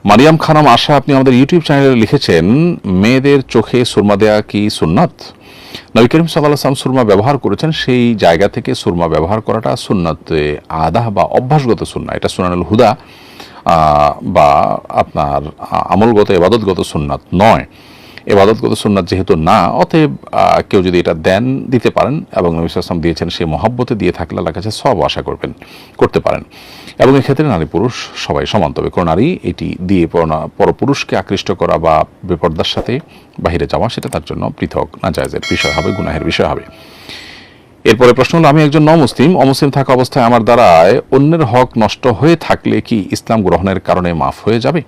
মারিয়াম খানম আশা, আপনি আমাদের ইউটিউব চ্যানেলে লিখেছেন, মেয়েদের চোখে সুরমা দেয়া কি সুন্নাত? নবী করিম সাল্লাল্লাহু আলাইহি ওয়াসাল্লাম সুরমা ব্যবহার করেছেন, সেই জায়গা থেকে সুরমা ব্যবহার করাটা সুন্নাতে আদাহ বা অভ্যাসগত সুন্নাহ। এটা সুনানুল হুদা বা আপনার আমলগত ইবাদতগত সুন্নাত নয়। ইবাদতগত সুন্নাত যেহেতু না, অতএব কেউ যদি এটা দেন, দিতে পারেন, এবং নবী সাল্লাল্লাহু আলাইহি ওয়াসাল্লাম দিয়েছেন, সেই মহব্বতে দিয়ে থাকলে আল্লাহর কাছে সওয়াব আশা করতে পারেন। এবং এক্ষেত্রে নারী পুরুষ সবাই সমান। তবে কোনো নারী এটি দিয়ে পরপুরুষকে আকৃষ্ট করা বা বেপরদার সাথে বাহিরে যাওয়া, সেটা তার জন্য পৃথক নাজায়েজের বিষয় হবে, গুনাহের বিষয় হবে। এরপরে প্রশ্ন হলো, আমি একজন অমুসলিম থাকা অবস্থায় আমার দ্বারায় অন্যের হক নষ্ট হয়ে থাকলে কি ইসলাম গ্রহণের কারণে মাফ হয়ে যাবে?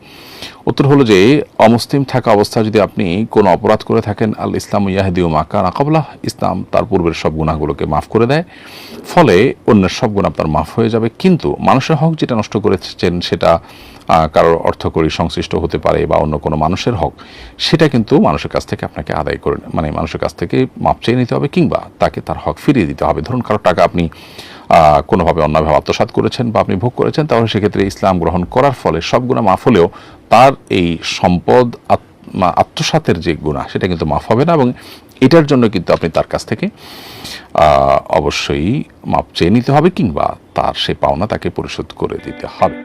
উত্তর হলো যে, অমুসলিম থাকা অবস্থায় যদি আপনি কোনো অপরাধ করে থাকেন, আল ইসলাম ইয়াহদিউ মা কানা ক্বাবলাহ, ইসলাম তার পূর্বের সব গুনাহগুলোকে মাফ করে দেয়, ফলে অন্যের সব গুনাহ আপনার মাফ হয়ে যাবে। কিন্তু মানুষের হক যেটা নষ্ট করেছেন, সেটা কারোর অর্থকরী সংশ্লিষ্ট হতে পারে বা অন্য কোনো মানুষের হক, সেটা কিন্তু মানুষের কাছ থেকে আপনাকে আদায় করে, মানে মানুষের কাছ থেকে মাপ চেয়ে নিতে হবে, কিংবা তাকে তার হক ফিরিয়ে দিতে হবে। ধরুন কারোর টাকা আপনি কোনোভাবে অন্যায়ভাবে আত্মসাৎ করেছেন বা আপনি ভোগ করেছেন, তাহলে সেক্ষেত্রে ইসলাম গ্রহণ করার ফলে সব গুনাহ মাফ হলেও তার এই সম্পদ আত্মসাতের যে গুনাহ, সেটা কিন্তু মাফ হবে না, এবং এটার জন্য কিন্তু আপনি তার কাছ থেকে অবশ্যই মাপ চেয়ে নিতে হবে, কিংবা তার সে পাওনা তাকে পরিশোধ করে দিতে হবে।